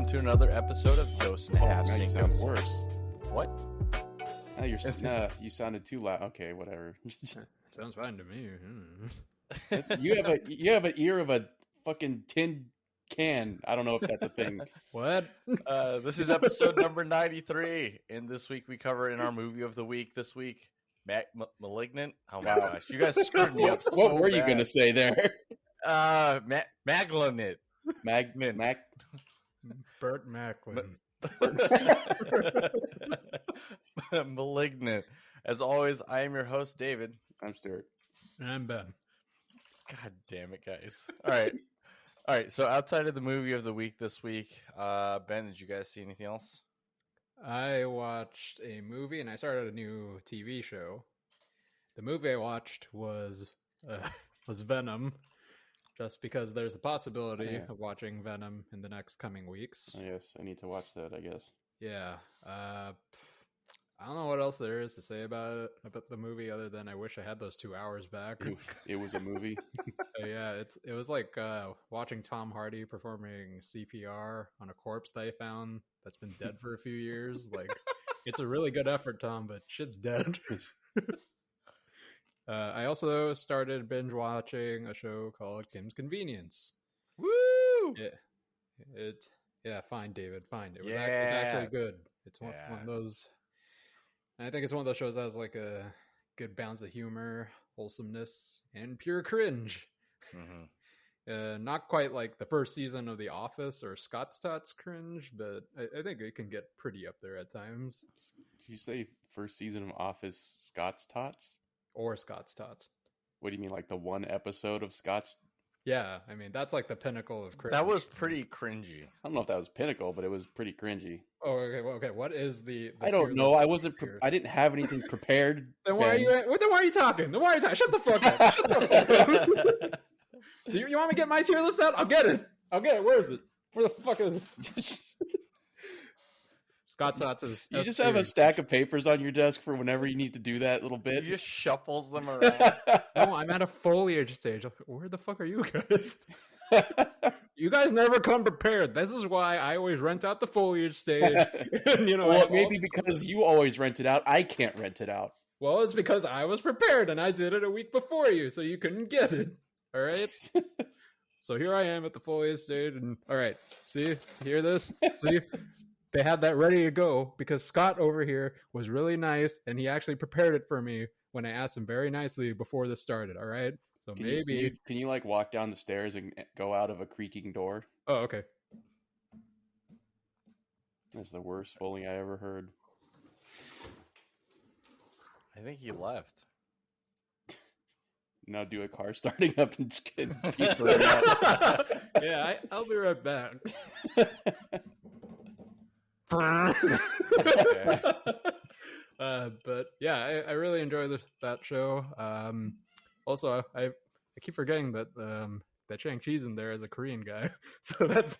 to another episode of Dose and a Half. Now you Cinco. sound worse. What? Now you sounded too loud. Okay, whatever. Sounds fine to me. You have an ear of a fucking tin can. I don't know if that's a thing. What? This is episode number 93, and this week we cover in our movie of the week this week, Malignant. Oh my gosh, you guys screwed me up. What were you gonna say there? Malignant. Burt Macklin. Malignant. As always, I am your host, David. I'm Stuart. And I'm Ben. God damn it, guys. All right. So outside of the movie of the week this week, Ben, did you guys see anything else? I watched a movie and I started a new TV show. The movie I watched was Venom, just because there's a possibility of watching Venom in the next coming weeks. Oh, yes, I need to watch that, I guess. Yeah. I don't know what else there is to say about the movie other than I wish I had those 2 hours back. It was a movie. Yeah, it was like watching Tom Hardy performing CPR on a corpse they found that's been dead for a few years. Like, it's a really good effort, Tom, but shit's dead. I also started binge watching a show called Kim's Convenience. Woo! Yeah, fine, David, fine. It's actually good. It's one of those. I think it's one of those shows that has like a good balance of humor, wholesomeness, and pure cringe. Mm-hmm. Not quite like the first season of The Office or Scott's Tots cringe, but I think it can get pretty up there at times. Did you say first season of Office Scott's Tots? Or Scott's Tots. What do you mean, like the one episode of Scott's? Yeah, I mean, that's like the pinnacle of cringe. That was pretty cringy. I don't know if that was pinnacle, but it was pretty cringy. Oh, okay. What is the I don't know. I wasn't. I didn't have anything prepared. Then why are you talking? Shut the fuck up. Shut the fuck up. You want me to get my tier list out? I'll get it. Where is it? Where the fuck is it? Scott Tots is. You just have a stack of papers on your desk for whenever you need to do that little bit. He just shuffles them around. No, I'm at a foliage stage. Where the fuck are you guys? You guys never come prepared. This is why I always rent out the foliage stage. Well, maybe because you always rent it out, I can't rent it out. Well, it's because I was prepared and I did it a week before you, so you couldn't get it. All right. So here I am at the foliage stage, and all right. See, hear this? See, they had that ready to go because Scott over here was really nice, and he actually prepared it for me when I asked him very nicely before this started. All right. So can you like walk down the stairs and go out of a creaking door? Oh, okay. That's the worst Foley I ever heard. I think he left. Now do a car starting up and skid people out. Yeah, I'll be right back. But yeah, I really enjoy that show. Also, I keep forgetting that that Shang-Chi's in there as a Korean guy, so that's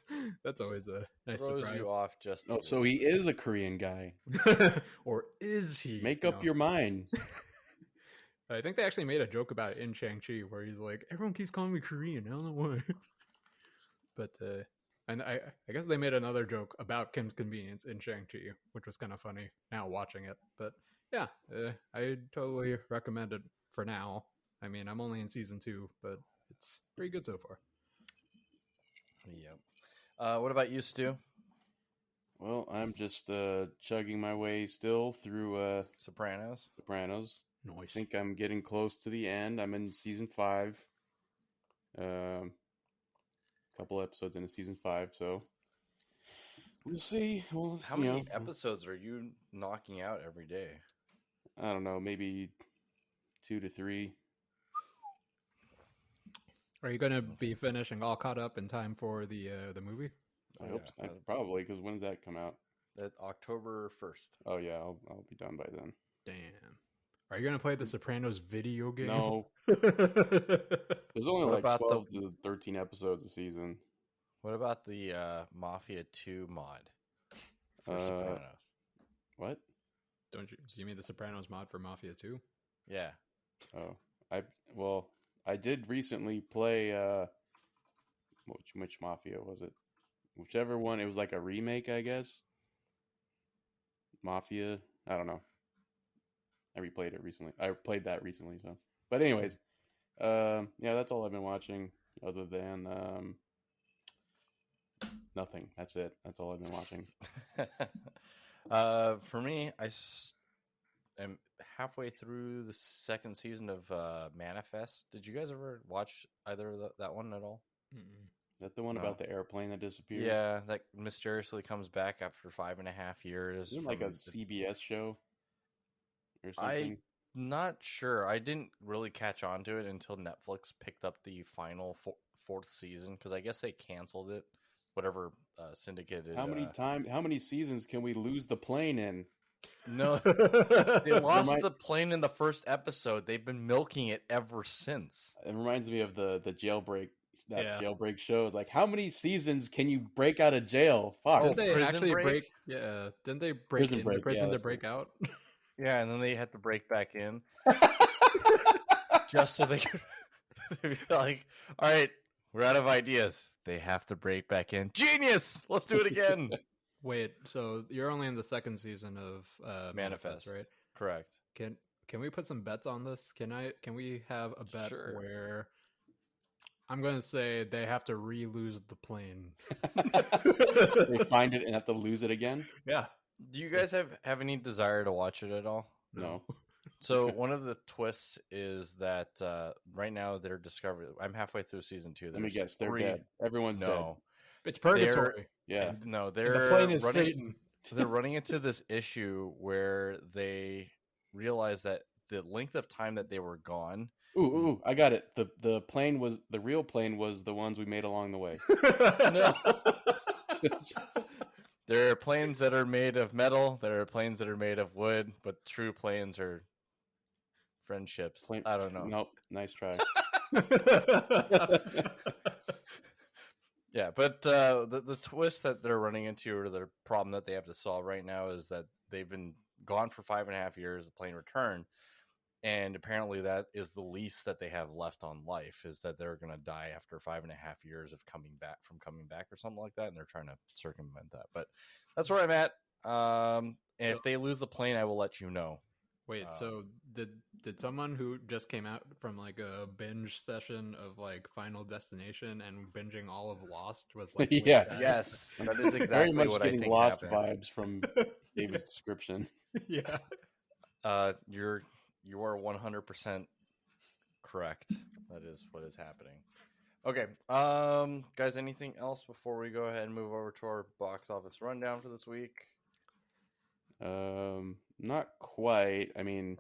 always a nice Throws surprise. you off just. Oh, so he is a Korean guy, or is he? Make up your mind. I think they actually made a joke about it in Shang-Chi where he's like, everyone keeps calling me Korean. I don't know why. But and I guess they made another joke about Kim's Convenience in Shang-Chi, which was kind of funny now watching it. But yeah, I totally recommend it for now. I mean, I'm only in season 2, but it's pretty good so far. Yep. What about you, Stu? Well, I'm just chugging my way still through Sopranos. Nice. I Nice. think I'm getting close to the end. I'm in season 5. Couple episodes into season 5, so we'll see. How many episodes are you knocking out every day? I don't know, maybe 2 to 3. Are you going to be finishing all caught up in time for the movie? I hope so. Probably, because when does that come out? October 1st. Oh yeah, I'll be done by then. Damn. Are you going to play the Sopranos video game? No. There's only What like about 12 to 13 episodes a season. What about the Mafia 2 mod for Sopranos? What? Do you mean the Sopranos mod for Mafia 2? Yeah. Oh, I did recently play which Mafia was it? whichever one. It was like a remake, I guess. Mafia. I don't know. I replayed it recently. I played that recently. So, but anyways, yeah, that's all I've been watching. Other than nothing. That's it. That's all I've been watching. For me, am halfway through the second season of Manifest. Did you guys ever watch either of that one at all? Mm-mm. Is that the one about the airplane that disappeared? Yeah, that mysteriously comes back after 5.5 years. Isn't it like a CBS show or something? I'm not sure. I didn't really catch on to it until Netflix picked up the final fourth season because I guess they canceled it. Whatever syndicated. How many seasons can we lose the plane in? No, they lost the plane in the first episode. They've been milking it ever since. It reminds me of the jailbreak. Jailbreak show is like, how many seasons can you break out of jail? Fuck. Didn't they Prison actually break? Yeah, didn't they break into prison to break out? Yeah, and then they had to break back in just so they could be like, all right, we're out of ideas. They have to break back in. Genius! Let's do it again. Wait, so you're only in the second season of Manifest, right? Correct. Can we put some bets on this? Can we have a bet where I'm going to say they have to re-lose the plane? They find it and have to lose it again? Yeah. Do you guys have any desire to watch it at all? No. So one of the twists is that right now they're discovering. I'm halfway through season 2. Let me guess. They're dead. Everyone's dead. It's purgatory. Yeah. No, the plane is Satan. They're running into this issue where they realize that the length of time that they were gone. Ooh, I got it. The real plane was the ones we made along the way. No. There are planes that are made of metal. There are planes that are made of wood, but true planes are friendships. I don't know. Nope. Nice try. Yeah, but the twist that they're running into, or the problem that they have to solve right now, is that they've been gone for 5.5 years. The plane returned, and apparently that is the lease that they have left on life, is that they're going to die after 5.5 years of coming back or something like that, and they're trying to circumvent that. But that's where I'm at. And if they lose the plane, I will let you know. Wait, so did someone who just came out from like a binge session of like Final Destination and binging all of Lost was like, yes, that is exactly very much what getting I think Lost happened. vibes from David's description. Yeah. You are 100% correct. That is what is happening. Okay, guys, anything else before we go ahead and move over to our box office rundown for this week? Not quite. I mean,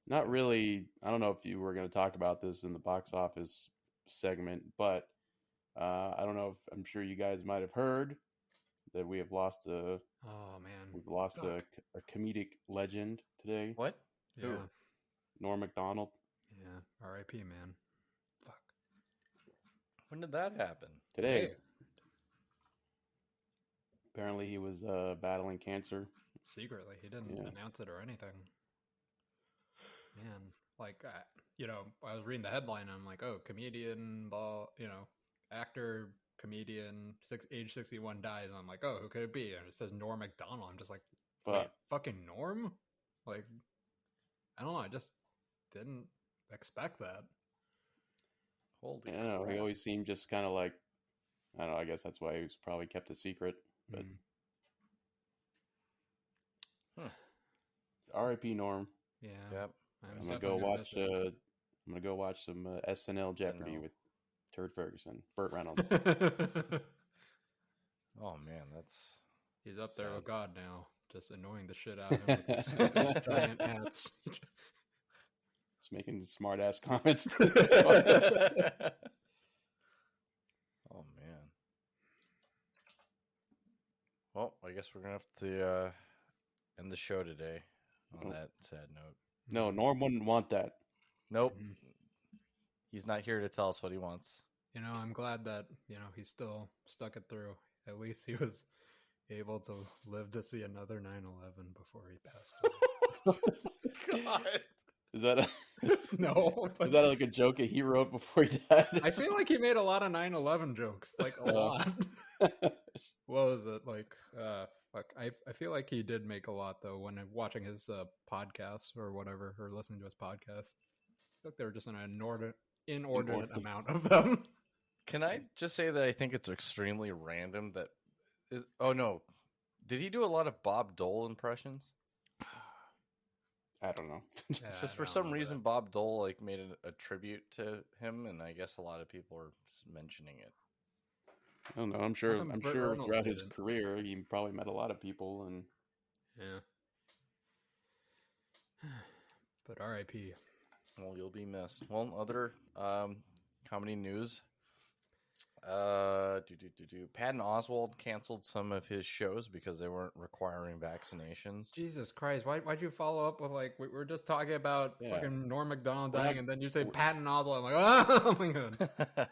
not really. I don't know if you were going to talk about this in the box office segment, but I don't know if I'm sure you guys might have heard that we have lost a comedic legend today. What? Yeah. Who? Norm Macdonald. Yeah. R.I.P. man. Fuck. When did that happen? Today. Apparently he was battling cancer. Secretly. He didn't announce it or anything. Man, like, I was reading the headline and I'm like, oh, comedian, actor, comedian, age 61 dies. And I'm like, oh, who could it be? And it says Norm Macdonald. I'm just like, wait, fucking Norm? Like, I don't know. I just didn't expect that. Holy crap. He always seemed just kind of like, I don't know, I guess that's why he was probably kept a secret. But R.I.P. Norm. Yeah. Yep. I'm gonna go watch some SNL Jeopardy with Turd Ferguson, Burt Reynolds. Oh man, he's up there with God now, just annoying the shit out of him with his giant hats. Just making smart ass comments. Oh man. Well, I guess we're gonna have to end the show today on that sad note. No, Norm wouldn't want that. Nope. He's not here to tell us what he wants. I'm glad that, he still stuck it through. At least he was able to live to see another 9/11 before he passed away. God. Is that no? Is that like a joke that he wrote before he died? I feel like he made a lot of 9/11 jokes, like a lot. What was it like? I feel like he did make a lot though when watching his podcasts or whatever, or listening to his podcast. I think there were just an inordinate amount of them. Can I just say that I think it's extremely random that is. Oh no, did he do a lot of Bob Dole impressions? I don't know. Just for some reason, Bob Dole like made a tribute to him, and I guess a lot of people are mentioning it. I don't know. I'm sure throughout his career, he probably met a lot of people, and yeah. But R.I.P. Well, you'll be missed. Well, other comedy news. Patton Oswalt canceled some of his shows because they weren't requiring vaccinations. Jesus Christ! Why'd you follow up with like we were just talking about fucking Norm Macdonald dying, and then you say Patton Oswalt? I'm like, oh my god!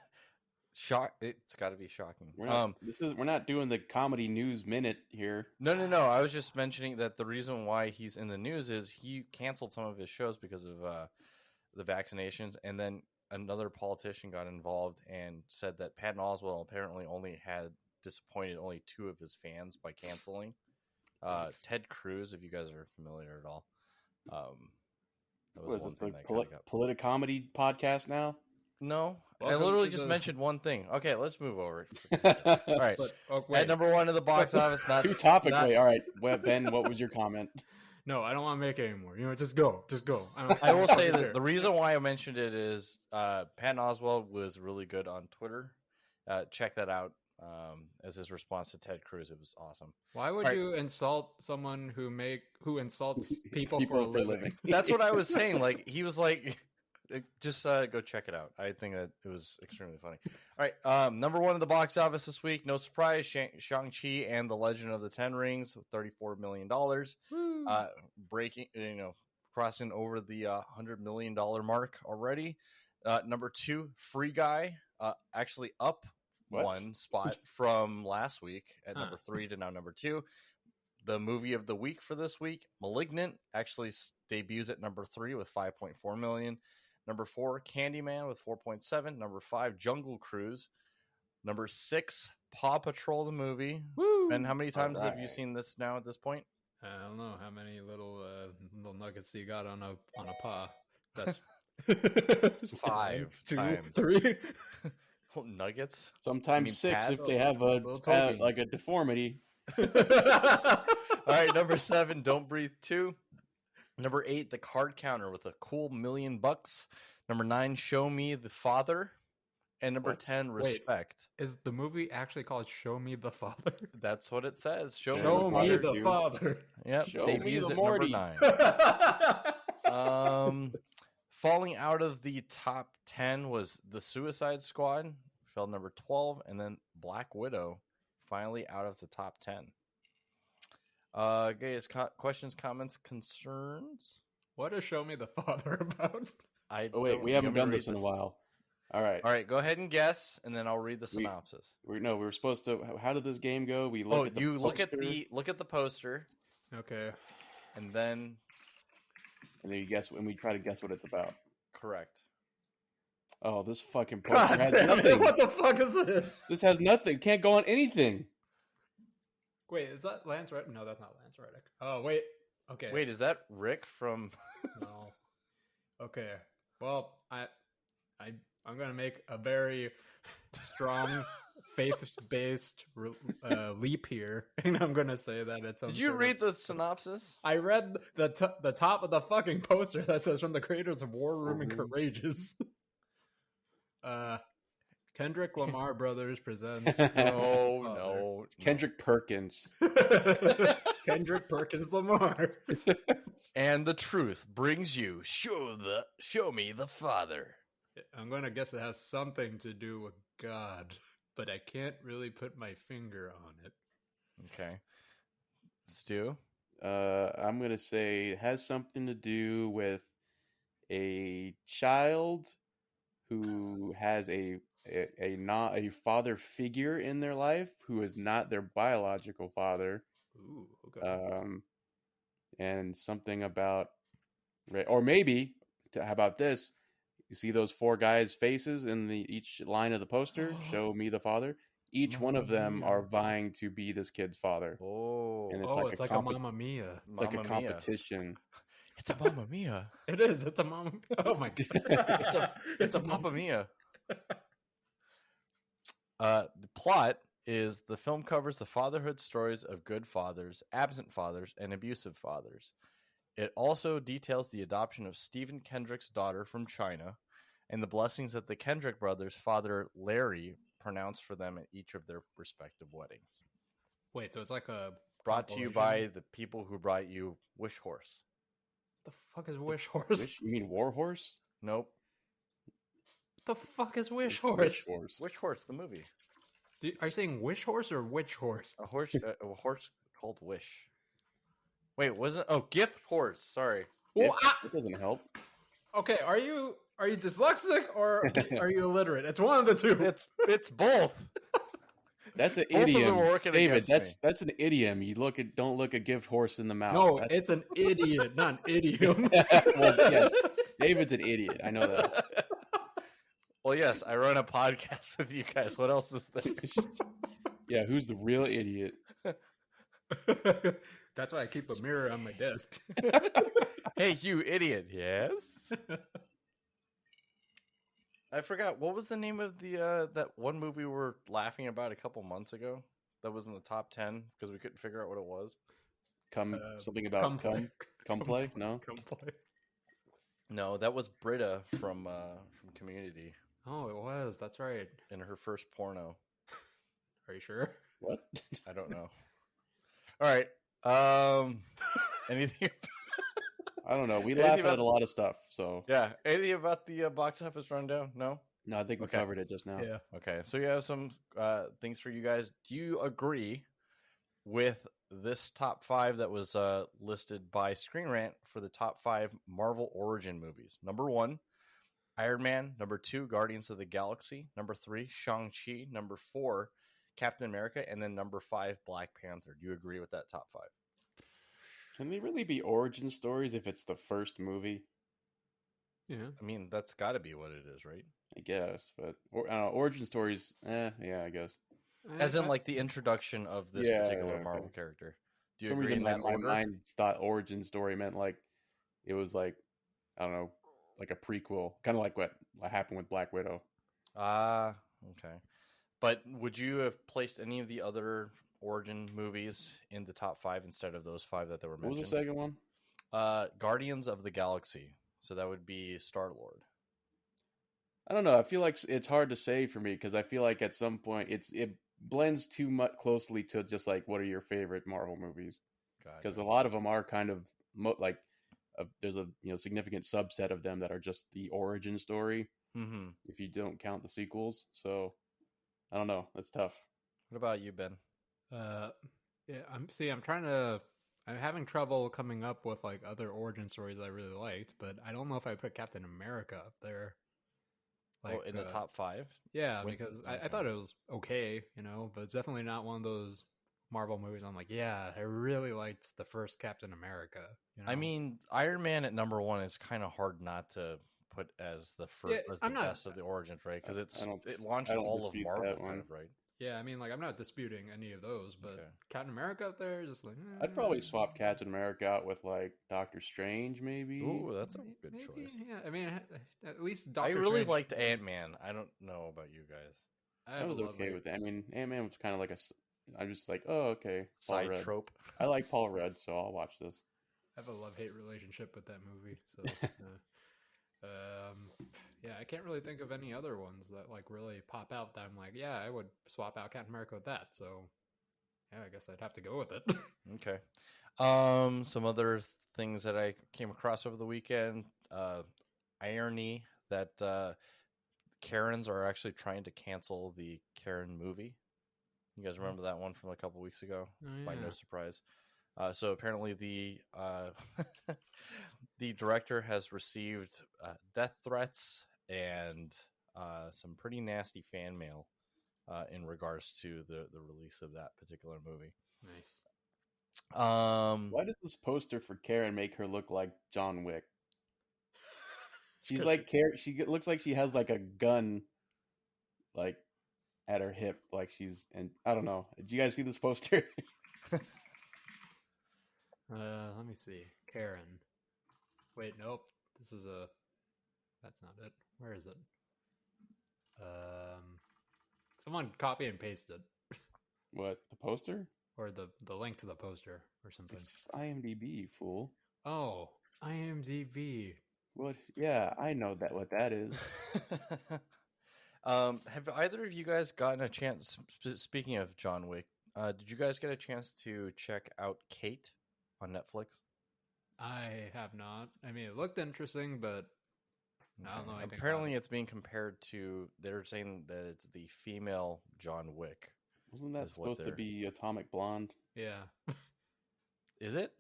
Shock! It's got to be shocking. We're not doing the comedy news minute here. No. I was just mentioning that the reason why he's in the news is he canceled some of his shows because of the vaccinations, and then another politician got involved and said that Patton Oswalt apparently only had disappointed only 2 of his fans by canceling. Ted Cruz, if you guys are familiar at all. That was one thing that Politicomedy podcast now? No, I literally just mentioned one thing. Okay, let's move over. All right. At number 1 in the box office. Too topically. All right. Well, Ben, what was your comment? No, I don't want to make it anymore. Just go. I will say that the reason why I mentioned it is Patton Oswalt was really good on Twitter. Check that out as his response to Ted Cruz. It was awesome. Why would you insult someone who insults people for a living? That's what I was saying. Like he was like, just go check it out. I think that it was extremely funny. All right, number 1 in the box office this week. No surprise, Shang-Chi and the Legend of the Ten Rings, $34 million. Breaking, crossing over the $100 million mark already. Number 2, Free Guy, actually up 1 spot from last week at number 3 to now number 2. The movie of the week for this week, Malignant, actually debuts at number 3 with 5.4 million. Number 4, Candyman with 4.7. Number 5, Jungle Cruise. Number 6, Paw Patrol the movie. Woo! And how many times have you seen this now at this point? I don't know how many little nuggets you got on a paw. That's 5 2, times. 3 nuggets. Sometimes 6 if they have like a deformity. All right, number 7, Don't Breathe 2. Number 8, The Card Counter with a cool $1 million. Number 9, Show Me the Father. And number 10, Respect. Wait, is the movie actually called Show Me the Father? That's what it says. Show Me the Father. Yep. Show debuts me the at Morty. number 9. Falling out of the top 10 was The Suicide Squad. Fell number 12. And then Black Widow finally out of the top 10. Guys, questions, comments, concerns? What is Show Me the Father about? We haven't done this in a while. All right, go ahead and guess, and then I'll read the synopsis. We were supposed to. How did this game go? We look at the poster. Look at the poster. Okay, and then you guess, and we try to guess what it's about. Correct. Oh, this fucking poster has nothing. What the fuck is this? This has nothing. Can't go on anything. Wait, is that Lance Reddick? No, that's not Lance Reddick. Oh, wait. Okay. Wait, is that Rick from? No. Okay. Well, I'm gonna make a very strong faith-based leap here, and I'm gonna say that it's. Did you read the synopsis? I read the top of the fucking poster that says from the creators of War Room and Courageous. Kendrick Lamar Brothers presents. No. Kendrick Perkins. Kendrick Perkins Lamar. And the truth brings you. Show me the Father. I'm gonna guess it has something to do with God, but I can't really put my finger on it. Okay. Stu? I'm gonna say it has something to do with a child who has a father figure in their life who is not their biological father. Ooh, okay. And something about, or maybe, how about this? You see those 4 guys' faces in each line of the poster? Show me the father. each one of them are vying to be this kid's father. Oh, and it's like a Mamma Mia. It's like a competition. It's a Mamma Mia. It is. It's a Mamma Mia. Oh my god. it's a Papa Mia. The plot is the film covers the fatherhood stories of good fathers, absent fathers, and abusive fathers. It also details the adoption of Stephen Kendrick's daughter from China and the blessings that the Kendrick brothers' father, Larry, pronounced for them at each of their respective weddings. Wait, so it's like a... Brought to you by the people who brought you Wish Horse. The fuck is Wish Horse? You mean War Horse? Nope. The fuck is Wish Horse? Wish Horse, the movie. Are you saying Wish Horse or Witch Horse? A horse called Wish. Wait, wasn't? Oh, Gift Horse. Sorry. Well, it doesn't help. Okay, are you dyslexic or are you illiterate? It's one of the two. It's both. That's an idiom, David. That's an idiom. Don't look a gift horse in the mouth. No, it's an idiot, not an idiom. Well, yeah, David's an idiot. I know that. Well, yes, I run a podcast with you guys. What else is there? Yeah, who's the real idiot? That's why I keep a mirror on my desk. Hey, you idiot! Yes. I forgot what was the name of the that one movie we were laughing about a couple months ago that was in the top 10 because we couldn't figure out what it was. Something about come play? No, come play. No, that was Britta from Community. Oh, it was. That's right. In her first porno. Are you sure? What? I don't know. All right. Anything? I don't know. We laugh at a lot of stuff. So yeah. Anything about the box office rundown? No. I think we covered it just now. Yeah. Okay. So you have some things for you guys. Do you agree with this top 5 that was listed by Screen Rant for the top 5 Marvel origin movies? Number 1, Iron Man. Number 2, Guardians of the Galaxy. Number 3, Shang-Chi. Number 4, Captain America. And then number 5, Black Panther. Do you agree with that top 5? Can they really be origin stories if it's the first movie? Yeah. I mean, that's got to be what it is, right? I guess. But origin stories, yeah, I guess. As in, like, the introduction of this particular Marvel character. Do you agree in that order? My mind thought origin story meant, like, it was, like, I don't know, like a prequel. Kind of like what happened with Black Widow. Okay. But would you have placed any of the other origin movies in the top 5 instead of those 5 that they were mentioned? What was the second one? Guardians of the Galaxy. So that would be Star-Lord. I don't know. I feel like it's hard to say for me because I feel like at some point it blends too much closely to just like what are your favorite Marvel movies? Because a lot of them are kind of there's a significant subset of them that are just the origin story. Mm-hmm. If you don't count the sequels, so I don't know. That's tough. What about you, Ben? Yeah, I'm having trouble coming up with like other origin stories I really liked, but I don't know if I put Captain America up there. Like, in the top 5? Yeah, because I thought it was okay, but it's definitely not one of those Marvel movies I'm like, yeah, I really liked the first Captain America. I mean, Iron Man at number 1 is kind of hard not to put as the first, best of the origins, right? Because it launched all of Marvel, kind of, right? Yeah, I mean, like, I'm not disputing any of those, but Captain America up there is just like... I'd probably swap Captain America out with, like, Doctor Strange, maybe. Ooh, that's a good choice. Yeah, I mean, at least Doctor Strange... I really Strange... liked Ant-Man. I don't know about you guys. I was okay with it. I mean, Ant-Man was kind of like I'm just like, oh, okay. Side trope. I like Paul Rudd, so I'll watch this. I have a love-hate relationship with that movie, so... yeah, I can't really think of any other ones that like really pop out that I'm like, yeah, I would swap out Captain America with that. So, yeah, I guess I'd have to go with it. Okay. Some other things that I came across over the weekend. Irony that Karens are actually trying to cancel the Karen movie. You guys remember that one from a couple weeks ago? Oh, yeah. By no surprise. So apparently the the director has received death threats and some pretty nasty fan mail in regards to the release of that particular movie. Nice. Why does this poster for Karen make her look like John Wick? She's like she looks like she has like a gun like at her hip, like she's. And I don't know. Did you guys see this poster? Let me see. Karen. Wait, nope. This is a. That's not it. Where is it? Someone copy and paste it. What, the poster? Or the link to the poster or something. It's just IMDb, you fool. Oh, IMDb. What? Yeah, I know what that is. Have either of you guys gotten a chance? Speaking of John Wick, did you guys get a chance to check out Kate on Netflix? I have not. I mean, it looked interesting, but I don't know anything. Apparently, it's being compared to. They're saying that it's the female John Wick. Wasn't that supposed to be Atomic Blonde? Yeah. Is it?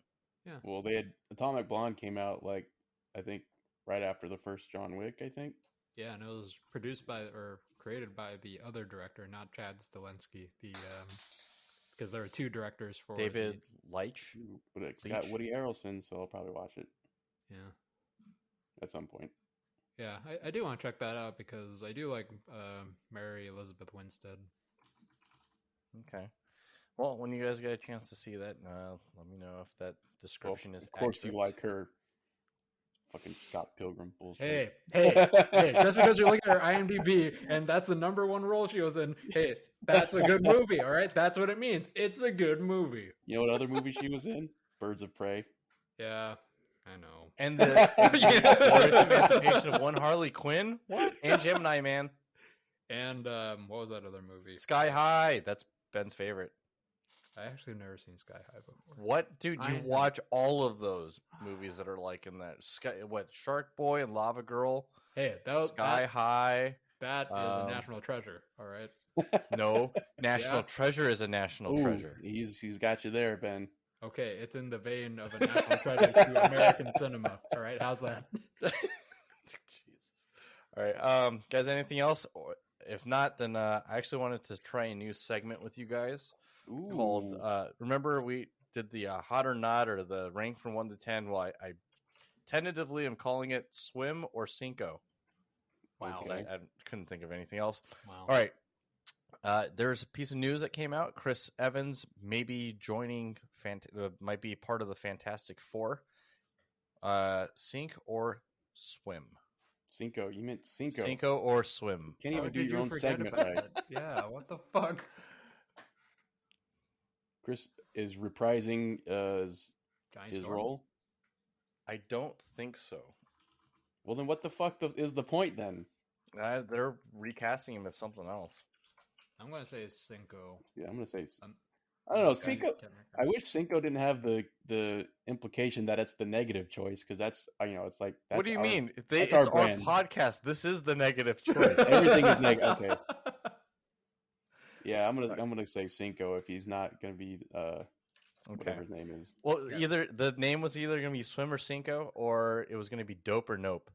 Yeah. Well, Atomic Blonde came out like I think right after the first John Wick. I think. Yeah, and it was produced by or created by the other director, not Chad Stahelski. Because there were two directors for David Leitch. But it's got Woody Harrelson, so I'll probably watch it. Yeah. At some point. Yeah, I do want to check that out because I do like Mary Elizabeth Winstead. Okay. Well, when you guys get a chance to see that, let me know if that description is accurate. Of course you like her. Fucking Scott Pilgrim bullshit. Hey, just because you're looking at her IMDb and that's the number one role she was in, hey, that's a good movie, all right? That's what it means. It's a good movie. You know what other movie she was in? Birds of Prey. Yeah, I know. And the Glorious Emancipation of One Harley Quinn? What? And Gemini Man. And what was that other movie? Sky High. That's Ben's favorite. I actually have never seen Sky High before. What, dude? You watch all of those movies that are like in that Shark Boy and Lava Girl. Hey, Sky High. That is a national treasure. All right. No, National Treasure is a national treasure. He's got you there, Ben. Okay, it's in the vein of a national treasure to American cinema. All right, how's that? Jesus. All right, guys. Anything else? If not, then I actually wanted to try a new segment with you guys. Ooh. Called remember we did the hot or not or the rank from 1 to 10. Well, I tentatively am calling it swim or cinco. Wow. I couldn't think of anything else. Wow. All right, there's a piece of news that came out. Chris Evans may be joining might be part of the Fantastic Four. Sink or swim? Cinco. You meant Cinco. Cinco or swim. Can't even do your own segment right. Yeah, what the fuck? Chris is reprising his role? I don't think so. Well, then what the fuck is the point then? They're recasting him as something else. I'm going to say Cinco. Yeah, I'm going to say... I don't know. Cinco... I wish Cinco didn't have the implication that it's the negative choice, because that's, it's like... That's what do you mean? It's our brand. podcast. This is the negative choice. Everything is negative. Okay. Yeah, I'm gonna say Cinco if he's not gonna be whatever his name is. Well, either the name was either gonna be Swim or Cinco, or it was gonna be Dope or Nope.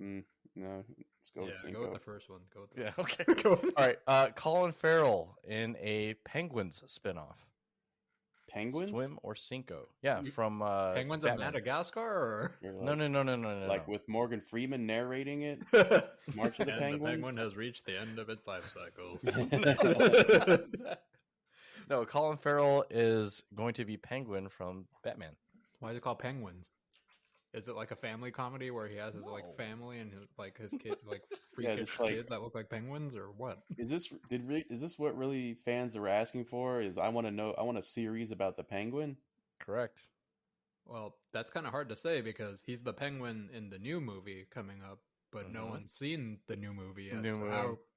No, let's go with Cinco. Go with the first one. Okay. All right. Colin Farrell in a Penguins spinoff. Penguins? Swim or Cinco? Yeah, from Penguins Batman. of Madagascar, or No. Like with Morgan Freeman narrating it. March of the Penguins. The penguin has reached the end of its life cycle. No, Colin Farrell is going to be Penguin from Batman. Why is it called Penguins? Is it like a family comedy where he has his like family and his kid like freakish kids that look like penguins, or what? Is this what really fans are asking for? I want a series about the penguin? Correct. Well, that's kind of hard to say because he's the penguin in the new movie coming up, but no one's seen the new movie yet.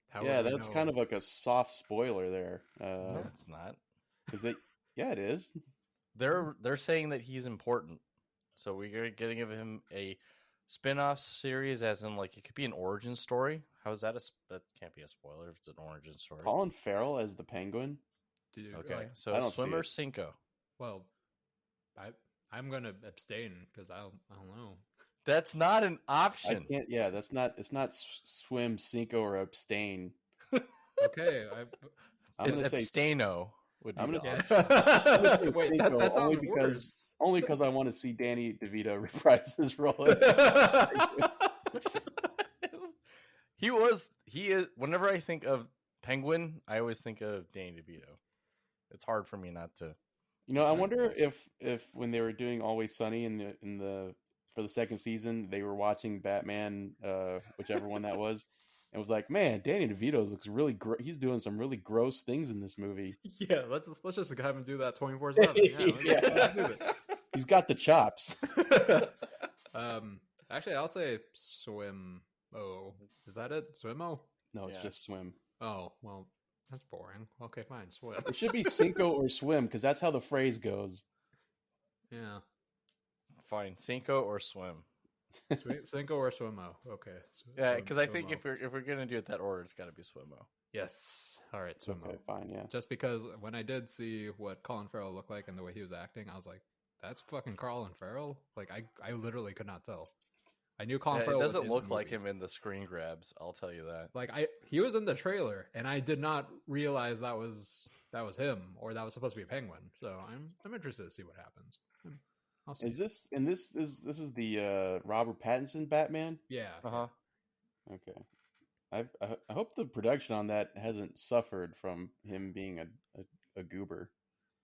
How that's kind of like a soft spoiler there. No, it's not. It is. They're saying that he's important. So we're going to give him a spin-off series, as in, like, it could be an origin story. How is that? That can't be a spoiler if it's an origin story. Colin Farrell as the penguin? Dude, okay, so swim or Cinco? Well, I'm going to abstain because I don't know. That's not an option. I can't. Yeah, it's not swim, Cinco, or abstain. Okay, it's abstaino. I'm going to wait. That sounds worse. Only because I want to see Danny DeVito reprise his role. He is. Whenever I think of Penguin, I always think of Danny DeVito. It's hard for me not to. I wonder if when they were doing Always Sunny for the second season, they were watching Batman, whichever one that was, and was like, man, Danny DeVito looks really he's doing some really gross things in this movie. Yeah, let's just have him do that 24/7. Yeah. He's got the chops. Actually, I'll say swim. Oh, is that it? Swimo? No, it's just swim. Oh, well, that's boring. Okay, fine, swim. It should be Cinco or swim because that's how the phrase goes. Yeah. Fine, Cinco or swim. Cinco or swimo. Okay. Yeah, because I think if we're gonna do it that order, it's got to be swimo. Yes. All right, swimo. Okay, fine. Yeah. Just because when I did see what Colin Farrell looked like and the way he was acting, I was like, "That's fucking Colin Farrell." Like I literally could not tell. I knew Colin Farrell. It doesn't look like him in the screen grabs. I'll tell you that. Like he was in the trailer, and I did not realize that was him or that was supposed to be a Penguin. So I'm interested to see what happens. I'll see. Is this the Robert Pattinson Batman? Yeah. Okay. I hope the production on that hasn't suffered from him being a goober.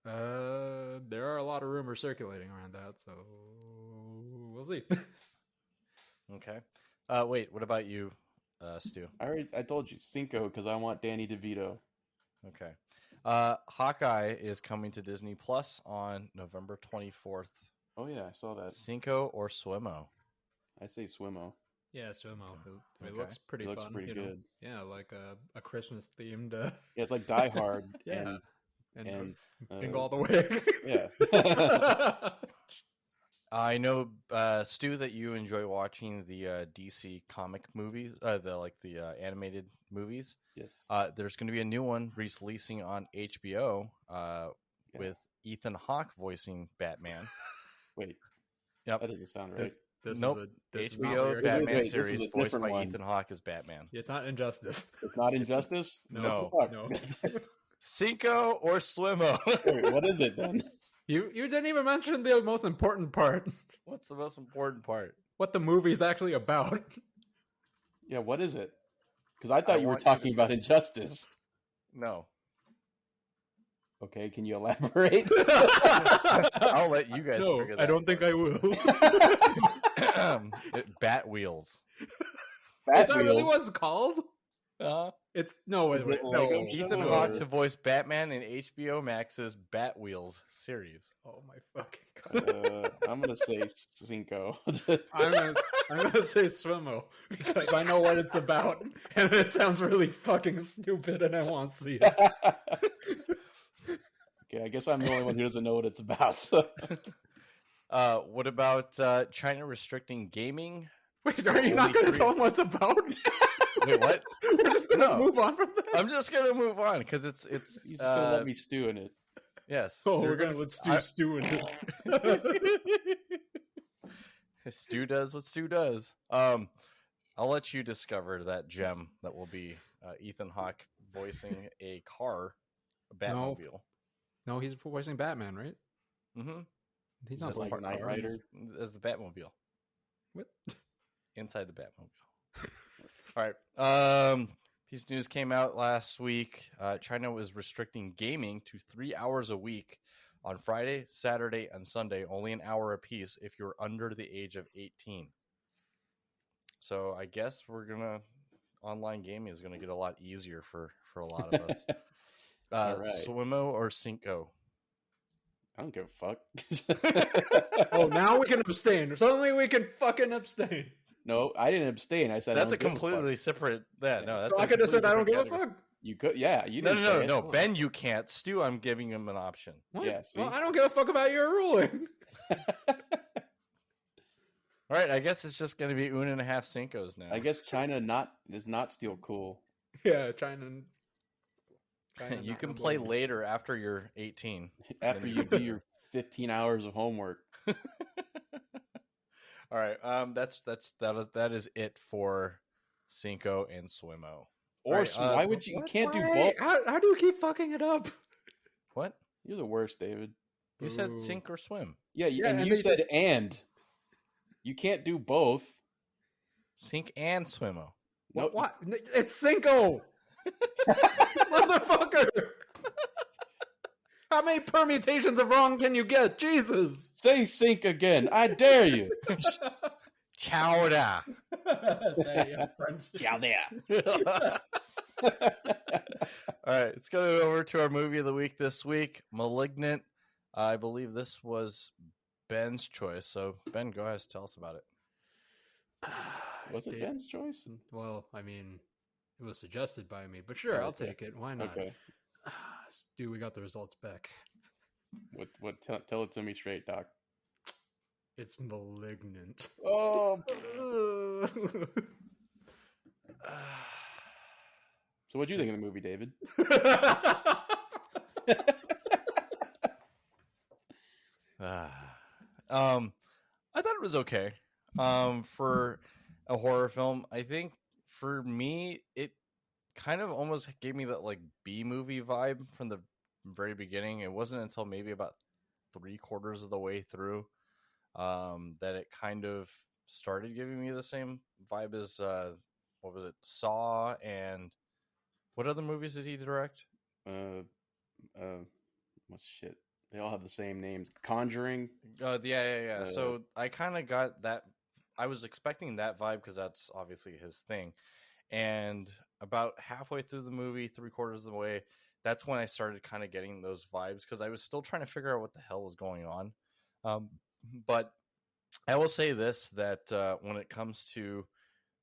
There are a lot of rumors circulating around that, so we'll see. Okay. Wait, what about you, Stu? I told you Cinco because I want Danny DeVito. Okay. Hawkeye is coming to Disney Plus on November 24th. Oh yeah, I saw that. Cinco or Swimo? I say Swimo. Yeah, Swimo. It looks pretty fun. Looks pretty good. Yeah, like a Christmas themed. Yeah, it's like Die Hard. Yeah, and Jingle All the Way. Yeah. I know, Stu, that you enjoy watching the DC comic movies, the animated movies. Yes. There's going to be a new one releasing on HBO with Ethan Hawke voicing Batman. Wait. Yep. That doesn't sound right. This HBO Batman series voiced by Ethan Hawke as Batman. It's not Injustice. It's not Injustice? No. Cinco or Swimo? Wait, what is it then? You didn't even mention the most important part. What's the most important part? What the movie's actually about. Yeah, what is it? Because I thought you were talking about Injustice. No. Okay, can you elaborate? I'll let you guys figure that out. I don't think I will. Bat Wheels. Is that really what it's called? It's no. Ethan Hawke to voice Batman in HBO Max's Bat Wheels series. Oh my fucking god! I'm gonna say Cinco. I'm gonna say Swimo because I know what it's about, and it sounds really fucking stupid, and I want to see it. Okay, I guess I'm the only one who doesn't know what it's about. What about China restricting gaming? Wait, are you not going to tell them what's about? Wait, what? We're just going to move on from that? I'm just going to move on because it's. You're just going to let me stew in it. Yes. Oh, we're going to let Stu in it. Stu does what Stu does. I'll let you discover that gem that will be Ethan Hawke voicing a car, a Batmobile. No, he's voicing Batman, right? Mm-hmm. He's not like Knight Rider as the Batmobile. What? Inside the Batmobile. All right. Piece of news came out last week. China was restricting gaming to 3 hours a week on Friday, Saturday, and Sunday, only an hour apiece if you're under the age of 18. So I guess online gaming is gonna get a lot easier for a lot of us. Right. Swimo or Cinco? I don't give a fuck. Oh, now we can abstain. Suddenly we can fucking abstain. No, I didn't abstain. I said that's a completely separate. Yeah, no, that's. So I could have said I don't give a fuck. You could, yeah. You didn't say no. Ben, you can't. Stu, I'm giving him an option. What? Yeah. Well, I don't give a fuck about your ruling. All right, I guess it's just going to be 1.5 Cincos now. I guess China is not still cool. Yeah, China you can play later after you're 18. After you do your 15 hours of homework. All right, that is it for Cinco and Swimo. Or right, why would you can't do both? How do you keep fucking it up? What? You're the worst, David. You said sink or swim. Yeah, and you said and. You can't do both. Sink and Swimo. What? It's Cinco. Motherfucker! How many permutations of wrong can you get? Jesus! Say sink again. I dare you. Chowder. Say in French. Chowder. All right, let's go over to our movie of the week this week, Malignant. I believe this was Ben's choice. So, Ben, go ahead, tell us about it. Was it Ben's choice? Well, I mean, it was suggested by me, but sure, I'll take it. Why not? Okay. Dude, we got the results back. Tell it to me straight, Doc. It's Malignant. Oh. So what do you think of the movie, David? I thought it was okay. For a horror film, I think for me, it kind of almost gave me that like B movie vibe from the very beginning. It wasn't until maybe about 3/4 of the way through that it kind of started giving me the same vibe as what was it, Saw, and what other movies did he direct? What's shit? They all have the same names. Conjuring. Yeah. So I kind of got that. I was expecting that vibe because that's obviously his thing. And about halfway through the movie, 3/4 of the way, that's when I started kind of getting those vibes because I was still trying to figure out what the hell was going on. But I will say this, that when it comes to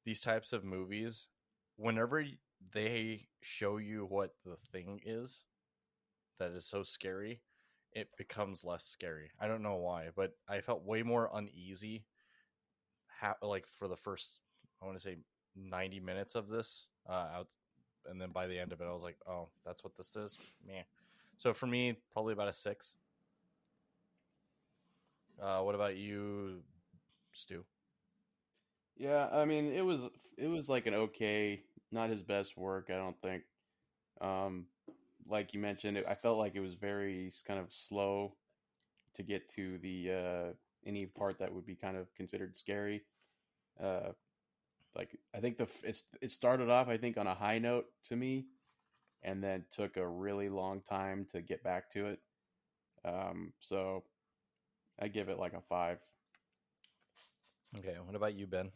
these types of movies, whenever they show you what the thing is that is so scary, it becomes less scary. I don't know why, but I felt way more uneasy like for the first, I want to say 90 minutes of this and then by the end of it I was like, oh, that's what this is. Meh. So for me, probably about a 6. What about you, Stu? Yeah, I mean, it was like an okay, not his best work, I don't think. Like you mentioned, I felt like it was very kind of slow to get to the any part that would be kind of considered scary. Like I think it started off, I think, on a high note to me, and then took a really long time to get back to it. So I give it like a 5. Okay, what about you, Ben?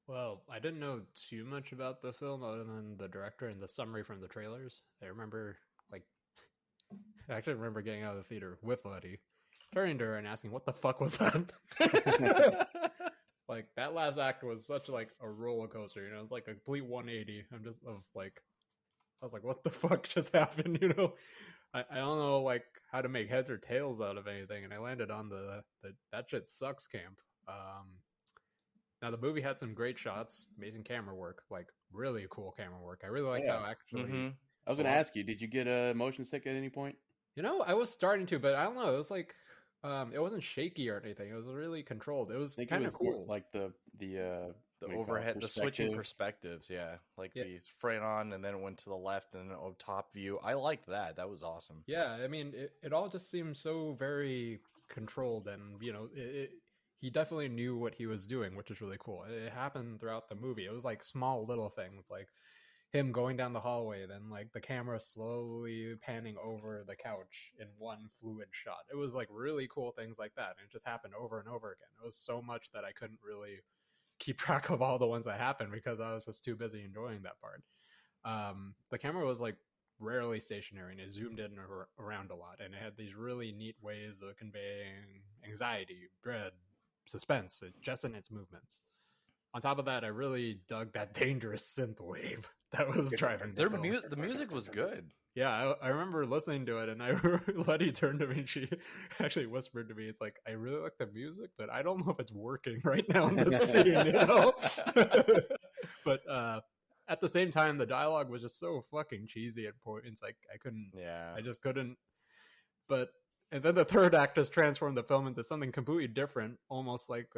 Well, I didn't know too much about the film other than the director and the summary from the trailers. I actually remember getting out of the theater with Letty, turning to her and asking, "What the fuck was that?" Like that last act was such like a roller coaster, you know. It's like a complete 180. I was like, "What the fuck just happened?" You know. I don't know like how to make heads or tails out of anything, and I landed on the that shit sucks camp. Now the movie had some great shots, amazing camera work, like really cool camera work. I really liked how actually. Mm-hmm. I was going to ask you, did you get a motion sick at any point? You know, I was starting to, but I don't know. It was like, it wasn't shaky or anything. It was really controlled. It was kind of cool. Like the overhead, the switching perspectives. Yeah, like the front on, and then it went to the left, and then top view. I liked that. That was awesome. Yeah, I mean, it all just seemed so very controlled, and you know, he definitely knew what he was doing, which is really cool. It happened throughout the movie. It was like small little things, like him going down the hallway, then like the camera slowly panning over the couch in one fluid shot. It was like really cool things like that, and it just happened over and over again. It was so much that I couldn't really keep track of all the ones that happened because I was just too busy enjoying that part. The camera was like rarely stationary, and it zoomed in around a lot, and it had these really neat ways of conveying anxiety, dread, suspense just in its movements. On top of that, I really dug that dangerous synth wave that was driving the music was good. Yeah, I remember listening to it, and Letty turned to me and she actually whispered to me, "It's like, I really like the music, but I don't know if it's working right now in this scene," you know? But at the same time, the dialogue was just so fucking cheesy at points. Like I just couldn't. But and then the third act just transformed the film into something completely different, almost like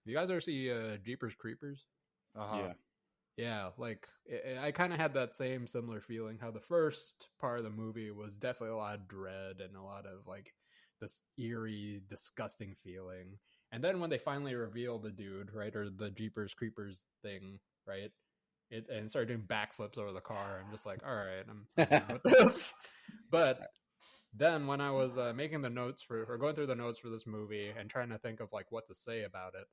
you guys ever see Jeepers Creepers? Yeah, like I kind of had that same similar feeling. How the first part of the movie was definitely a lot of dread and a lot of like this eerie, disgusting feeling. And then when they finally reveal the dude, right, or the Jeepers Creepers thing, right, and started doing backflips over the car. I'm just like, all right, I'm done with this. But then when I was making the notes or going through the notes for this movie and trying to think of like what to say about it,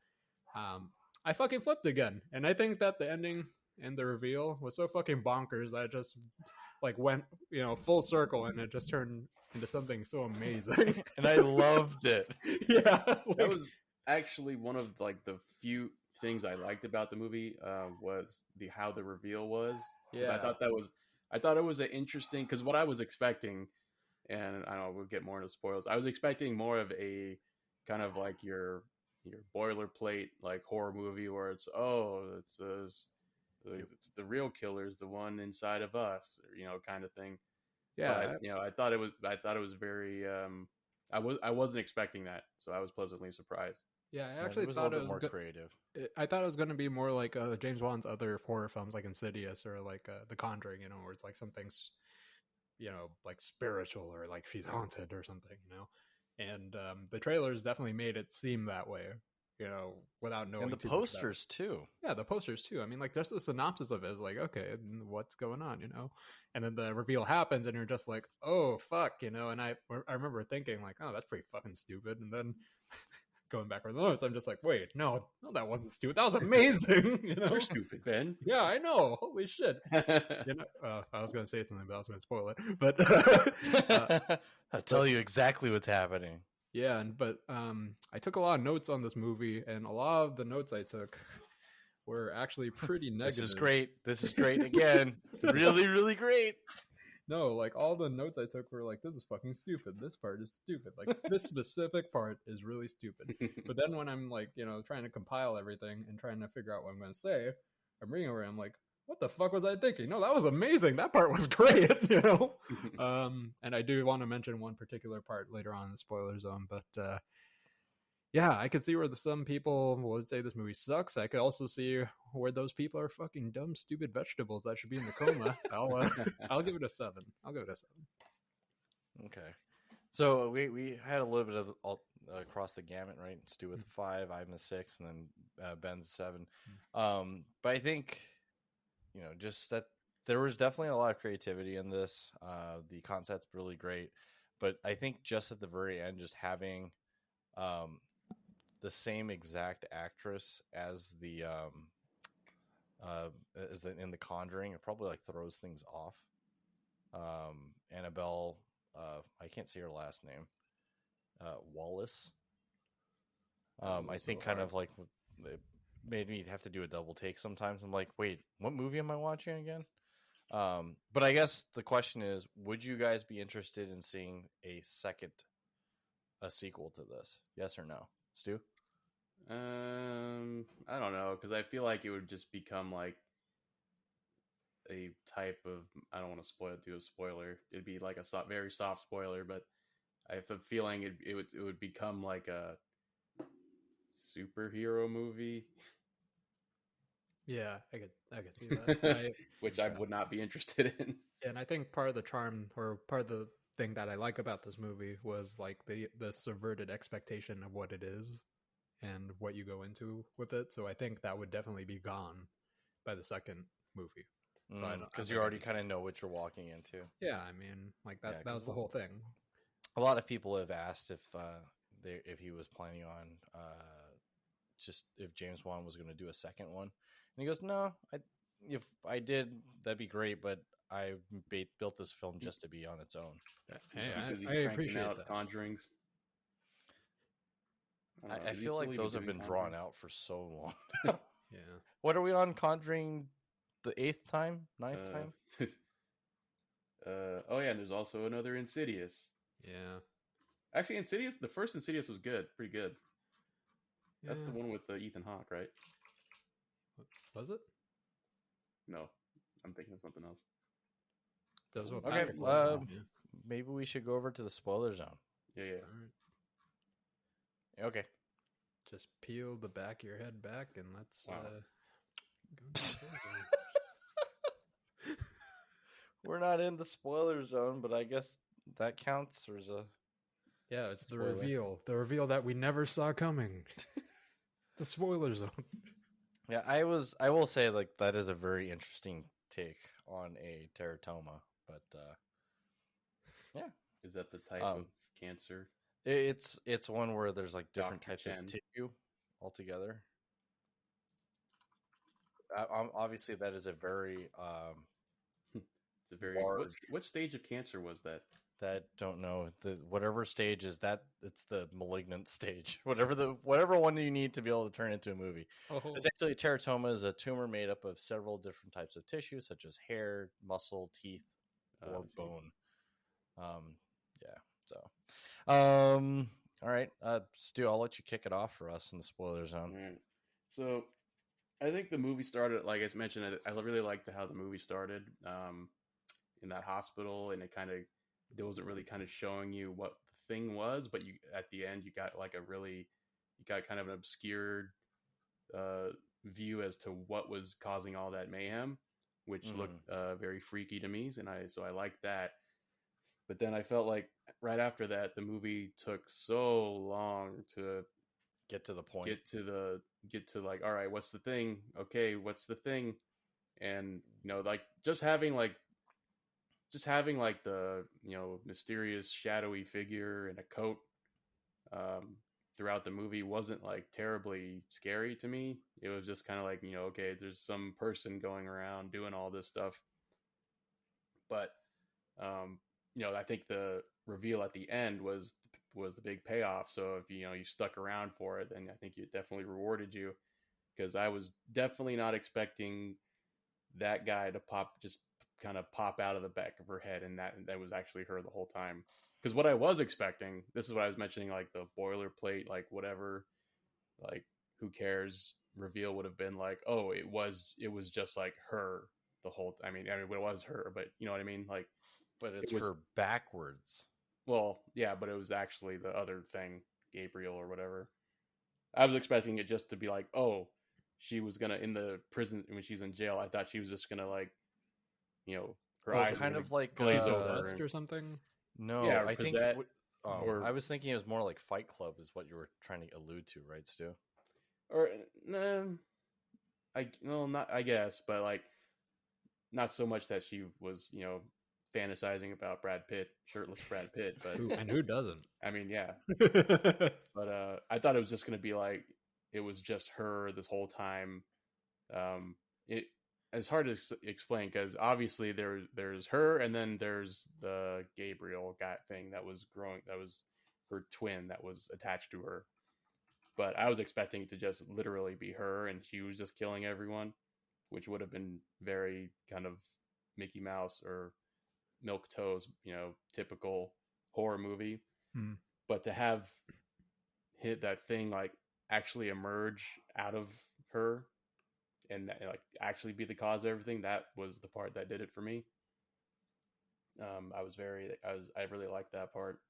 I fucking flipped again. And I think that the ending and the reveal was so fucking bonkers that it just like went, full circle, and it just turned into something so amazing. And I loved it. Yeah. That was actually one of like the few things I liked about the movie, was how the reveal was. Yeah. I thought it was an interesting, because what I was expecting, and I know we'll get more into spoilers, I was expecting more of a kind of like your boilerplate like horror movie where it's the real killer's the one inside of us, kind of thing. Yeah. But, I thought it was very I wasn't expecting that, so I was pleasantly surprised. Yeah, I actually thought it was more creative. I thought it was going to be more like James Wan's other horror films, like Insidious or like The Conjuring, where it's like something's, like spiritual or like she's haunted or something, And the trailers definitely made it seem that way, without knowing. And the posters too. Yeah, the posters too. I mean, like just the synopsis of it is like, okay, what's going on, And then the reveal happens, and you're just like, oh fuck, And I remember thinking like, oh, that's pretty fucking stupid. And then going back on the notes, I'm just like, wait, no, that wasn't stupid. That was amazing. You're stupid, Ben. Yeah, I know. Holy shit. I was going to say something, but I was going to spoil it. But I'll tell you exactly what's happening. Yeah, but I took a lot of notes on this movie, and a lot of the notes I took were actually pretty negative. This is great again. Really, really great. No, like all the notes I took were like, this is fucking stupid. This part is stupid. Like this specific part is really stupid. But then when I'm like, trying to compile everything and trying to figure out what I'm going to say, I'm reading over it. I'm like, what the fuck was I thinking? No, that was amazing. That part was great, And I do want to mention one particular part later on in the spoiler zone, but yeah, I could see where some people would say this movie sucks. I could also see where those people are fucking dumb, stupid vegetables that should be in the coma. I'll give it a 7. I'll give it a 7. Okay. So we had a little bit of across the gamut, right? Stu with 5, I'm the 6, and then Ben's 7. But I think, just that there was definitely a lot of creativity in this. The concept's really great, but I think just at the very end, just having the same exact actress as in The Conjuring, it probably like throws things off. Annabelle, I can't say her last name. Wallace. I think kind of like it made me have to do a double take sometimes. I'm like, wait, what movie am I watching again? But I guess the question is, would you guys be interested in seeing a sequel to this? Yes or no? Stu? I don't know, because I feel like it would just become like a type of, I don't want to do a spoiler. It'd be like a very soft spoiler, but I have a feeling it would become like a superhero movie. Yeah, I could see that. Which I would not be interested in. And I think part of the charm, or part of the thing that I like about this movie, was like the subverted expectation of what it is and what you go into with it. So I think that would definitely be gone by the second movie. Because you already kind of know what you're walking into. Yeah, I mean, like that was the whole thing. A lot of people have asked if he was planning on just if James Wan was going to do a second one. And he goes, no, if I did, that'd be great, but I built this film just to be on its own. I appreciate that. Conjurings. I feel like those have been drawn out for so long. Yeah. What are we on? Conjuring the 8th time? 9th time? Oh yeah, and there's also another Insidious. Yeah. Actually, the first Insidious was good. Pretty good. That's the one with Ethan Hawke, right? Was it? No, I'm thinking of something else. That was what okay, Patrick was on, maybe we should go over to the spoiler zone. Yeah. All right. Okay. Just peel the back of your head back, and let's go into the spoiler zone. We're not in the spoiler zone, but I guess that counts. There's a it's the reveal that we never saw coming. The spoiler zone. Yeah, I will say like that is a very interesting take on a teratoma, but yeah. Is that the type of cancer? It's one where there's like different Dr. types Chen. of tissue altogether. Obviously, that is a very it's a very large. What stage of cancer was that? That don't know whatever stage is that. It's the malignant stage. Whatever one you need to be able to turn into a movie. Oh. It's actually a teratoma is a tumor made up of several different types of tissue, such as hair, muscle, teeth, or bone. Yeah. So, all right, Stu, I'll let you kick it off for us in the spoiler zone. Right. So, I think the movie started, like I mentioned, I really liked how the movie started in that hospital, and it wasn't really kind of showing you what the thing was, but at the end you got kind of an obscured view as to what was causing all that mayhem, which looked very freaky to me, and I liked that. But then I felt like right after that, the movie took so long to get to the point, get to like, all right, what's the thing? Okay, what's the thing? And like just having the mysterious shadowy figure in a coat throughout the movie wasn't like terribly scary to me. It was just kind of like, okay, there's some person going around doing all this stuff. But I think the reveal at the end was the big payoff. So if you stuck around for it, then I think it definitely rewarded you, because I was definitely not expecting that guy to kind of pop out of the back of her head, and that was actually her the whole time. Because what I was expecting, this is what I was mentioning, like the boilerplate, like whatever, like who cares reveal would have been like, oh, it was just like her the whole. I mean, it was her, but you know what I mean, like. But it was her backwards. Well, yeah, but it was actually the other thing, Gabriel or whatever. I was expecting it just to be like, oh, she was gonna in the prison when she's in jail. I thought she was just gonna like, her eyes kind of like glaze over or something. No, yeah, I think. or, I was thinking it was more like Fight Club, is what you were trying to allude to, right, Stu? Or not I guess, but like not so much that she was, fantasizing about shirtless Brad Pitt, but and who doesn't? I mean, yeah. But I thought it was just going to be like it was just her this whole time. It's hard to explain because obviously there's her, and then there's the Gabriel guy thing that was growing, that was her twin that was attached to her. But I was expecting it to just literally be her, and she was just killing everyone, which would have been very kind of Mickey Mouse or Milk Toast, typical horror movie. But to have hit that thing like actually emerge out of her and like actually be the cause of everything, that was the part that did it for me. I really liked that part.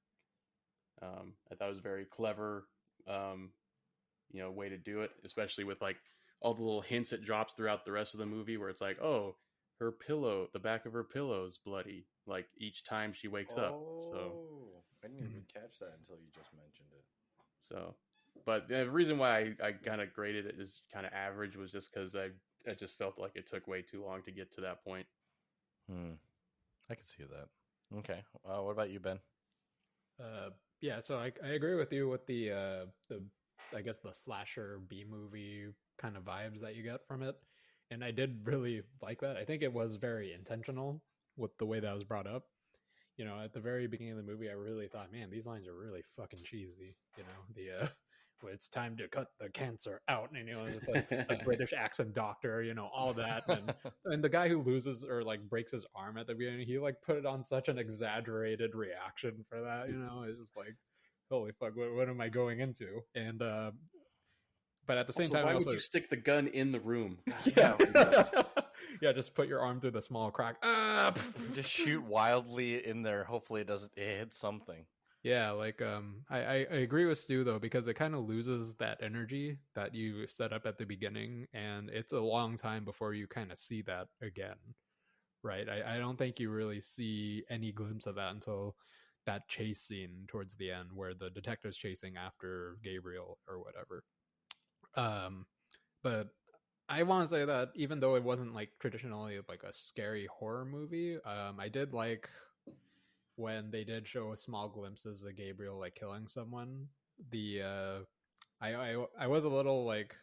I thought it was very clever, way to do it, especially with like all the little hints it drops throughout the rest of the movie where it's like, oh, the back of her pillow is bloody, like each time she wakes up. So I didn't even catch that until you just mentioned it. So, but the reason why I kind of graded it as kind of average was just because I just felt like it took way too long to get to that point. I can see that. Okay. What about you, Ben? Yeah, so I agree with you with the I guess the slasher B movie kind of vibes that you get from it. And I did really like that. I think it was very intentional with the way that was brought up. At the very beginning of the movie, I really thought, man, these lines are really fucking cheesy. Well, it's time to cut the cancer out. And, it's like a British accent doctor, all that. And the guy who loses or like breaks his arm at the beginning, he like put it on such an exaggerated reaction for that. It's just like, holy fuck, what am I going into? And, but at the same time, why would you stick the gun in the room? Yeah, yeah, just put your arm through the small crack. Just shoot wildly in there. Hopefully, it hits something. Yeah, like I agree with Stu though, because it kind of loses that energy that you set up at the beginning, and it's a long time before you kind of see that again, right? I don't think you really see any glimpse of that until that chase scene towards the end, where the detective's chasing after Gabriel or whatever. But I want to say that even though it wasn't like traditionally like a scary horror movie, I did like when they did show small glimpses of Gabriel like killing someone. I was a little like,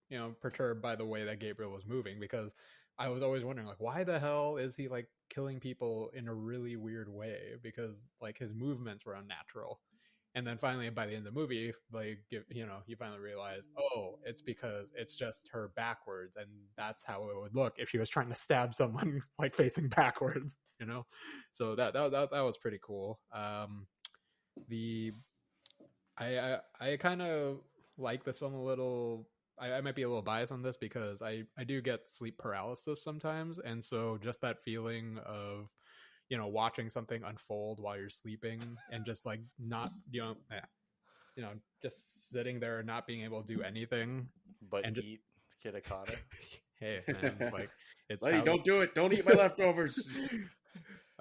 you know, perturbed by the way that Gabriel was moving, because I was always wondering like, why the hell is he like killing people in a really weird way, because like his movements were unnatural. And then finally by the end of the movie, like, you know, you finally realize, oh, it's because it's just her backwards, and that's how it would look if she was trying to stab someone like facing backwards, you know. So that was pretty cool. The I kind of like this film a little. I might be a little biased on this because I do get sleep paralysis sometimes, and so just that feeling of, you know, watching something unfold while you're sleeping and just like not, you know, just sitting there and not being able to do anything but and eat kitakata. Hey man, like, it's Lady, don't do it. Don't eat my leftovers.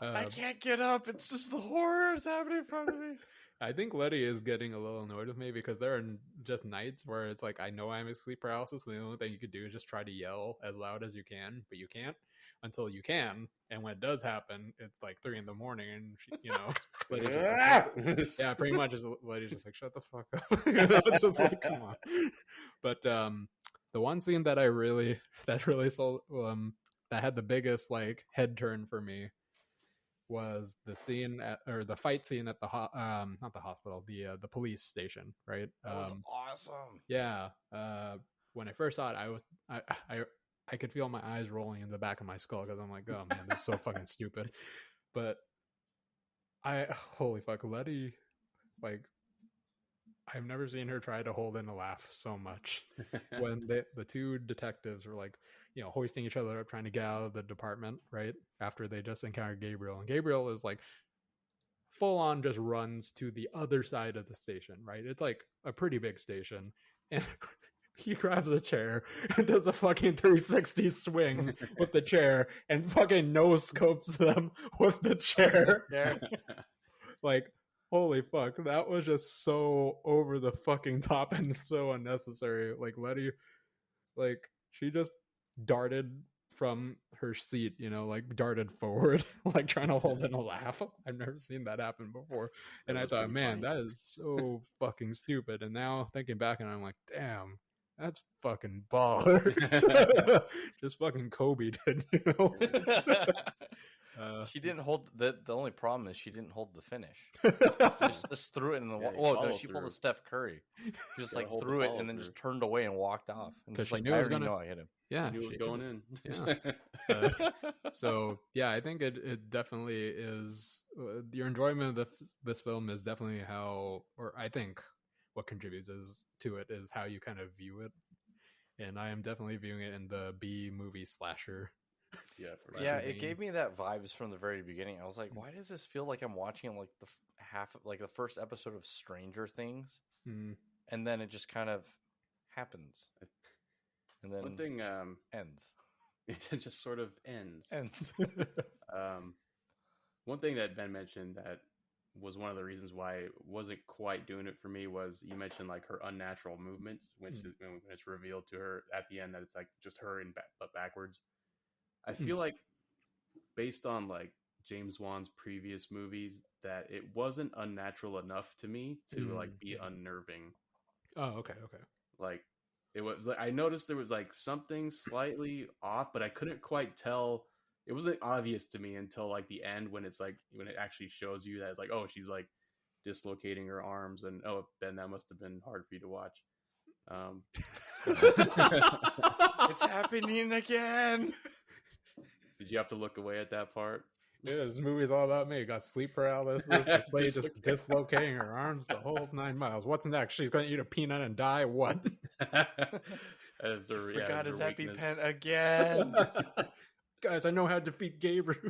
I can't get up. It's just the horrors happening in front of me. I think Letty is getting a little annoyed with me because there are just nights where it's like, I know I'm in sleep paralysis, and the only thing you could do is just try to yell as loud as you can, but you can't until you can. And when it does happen, it's like 3 a.m, and she, you know, Letty just like, yeah, pretty much is Letty just like, shut the fuck up. You know, just like, come on. But the one scene that really sold, that had the biggest like head turn for me was the scene or the fight scene at the not the hospital, the police station, right? That was awesome. Yeah. When I first saw it, I could feel my eyes rolling in the back of my skull because I'm like, oh man, this is so fucking stupid. But holy fuck, Letty, like, I've never seen her try to hold in a laugh so much. When the two detectives were like, you know, hoisting each other up, trying to get out of the department, right? After they just encountered Gabriel. And Gabriel is like full on just runs to the other side of the station, right? It's like a pretty big station. And he grabs a chair and does a fucking 360 swing with the chair and fucking no scopes them with the chair. Like, holy fuck, that was just so over the fucking top and so unnecessary. Like, Letty, like, she just darted from her seat, you know, like darted forward, like trying to hold in a laugh. I've never seen that happen before. And I thought, man, that is so fucking stupid. And now thinking back, and I'm like, damn, that's fucking baller. Just fucking Kobe did, you know. She didn't hold the only problem is she didn't hold the finish. Just threw it in the wall. Oh no, she pulled a Steph Curry. She just like threw it and then just turned away and walked off. And just like, I already know I hit him. Yeah, he was going in. Yeah. So yeah, I think it definitely is. Your enjoyment of this film is definitely how, or I think what contributes to it is how you kind of view it. And I am definitely viewing it in the B movie slasher. Yeah, it gave me that vibes from the very beginning. I was like, why does this feel like I'm watching like the first episode of Stranger Things? And then it just kind of happens. And then one thing ends. It just sort of ends. One thing that Ben mentioned that was one of the reasons why it wasn't quite doing it for me was, you mentioned like her unnatural movements, which is when it's revealed to her at the end that it's like just her in but backwards. I feel like based on like James Wan's previous movies that it wasn't unnatural enough to me to like be unnerving. Oh, okay. Like it was like I noticed there was like something slightly off, but I couldn't quite tell. It wasn't obvious to me until like the end when it's like when it actually shows you that it's like, oh, she's like dislocating her arms, and oh, Ben, that must have been hard for you to watch. It's happening again. Did you have to look away at that part? Yeah, this movie's all about me. Got sleep paralysis. This lady just dislocating her arms the whole 9 miles. What's next? She's going to eat a peanut and die? What? Forgot his EpiPen again. Guys, I know how to defeat Gabriel.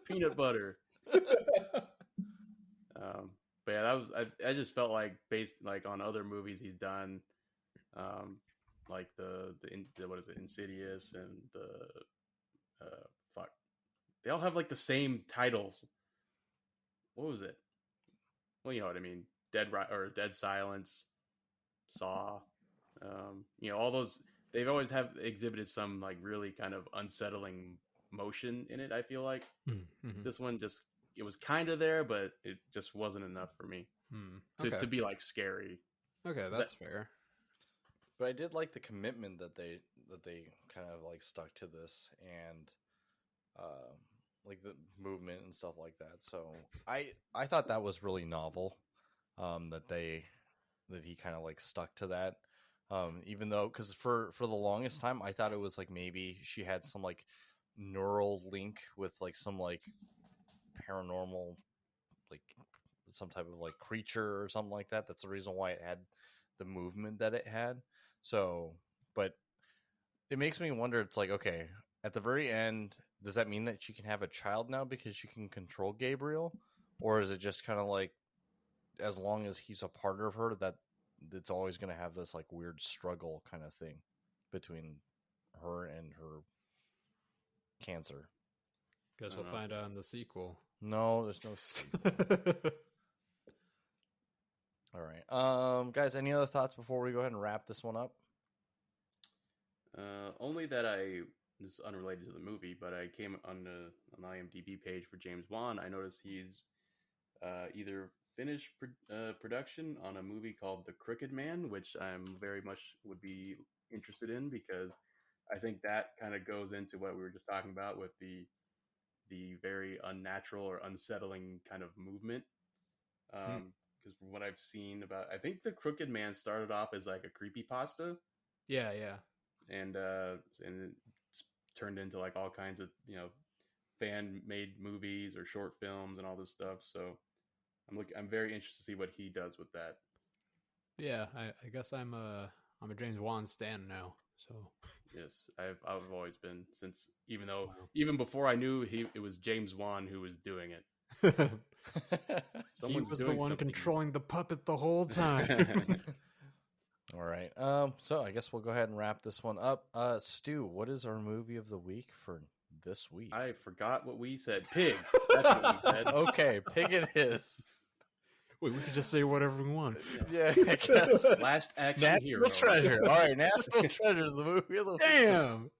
Peanut butter. But yeah, that was. I just felt like based like on other movies he's done, like the what is it, Insidious and the fuck. They all have like the same titles. What was it? Well, you know what I mean. Dead Silence, Saw. You know, all those they've always have exhibited some like really kind of unsettling motion in it. I feel like this one it was kind of there, but it just wasn't enough for me to be like scary. Okay, that's fair. But I did like the commitment that they kind of like stuck to this and like the movement and stuff like that. So I thought that was really novel that he kind of like stuck to that. Even though, because for the longest time, I thought it was like maybe she had some like neural link with like some like paranormal, like some type of like creature or something like that. That's the reason why it had the movement that it had. So, but it makes me wonder. It's like, okay, at the very end, does that mean that she can have a child now because she can control Gabriel, or is it just kind of like, as long as he's a part of her, that it's always going to have this like weird struggle kind of thing between her and her cancer? Guess we'll find out in the sequel. No, there's no sequel. All right. Guys, any other thoughts before we go ahead and wrap this one up? Only that this is unrelated to the movie, but I came on the IMDb page for James Wan. I noticed he's either finished production on a movie called The Crooked Man, which I'm very much would be interested in, because I think that kind of goes into what we were just talking about with the very unnatural or unsettling kind of movement. Because from what I've seen I think The Crooked Man started off as like a creepypasta. Yeah. And it's turned into like all kinds of, fan-made movies or short films and all this stuff. So I'm very interested to see what he does with that. Yeah, I guess I'm a James Wan stan now. So yes, I've always been, since even before I knew it was James Wan who was doing it. He was the one controlling the puppet the whole time. All right. So I guess we'll go ahead and wrap this one up. Stu, what is our movie of the week for this week? I forgot what we said. Pig. That's what we said. Okay, Pig it is. Wait, we could just say whatever we want. Yeah, I guess. Last Action National Hero. Treasure. All right, National Treasure is the movie of the week. Damn.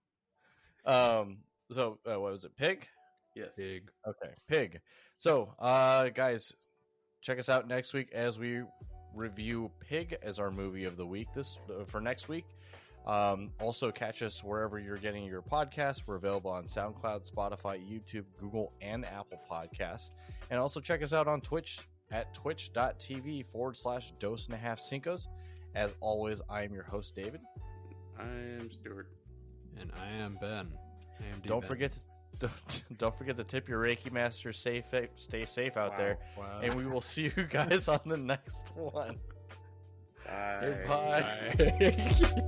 So what was it? Pig? Yes. Pig. Okay, Pig. So, guys, check us out next week as we review Pig as our movie of the week. For next week. Also, catch us wherever you're getting your podcasts. We're available on SoundCloud, Spotify, YouTube, Google, and Apple Podcasts. And also check us out on Twitch at twitch.tv/Dos1/2 As always, I am your host, David. I am Stuart. And I am Ben. Don't forget to tip your Reiki master. Stay safe out there. Wow. And we will see you guys on the next one. Bye. Bye.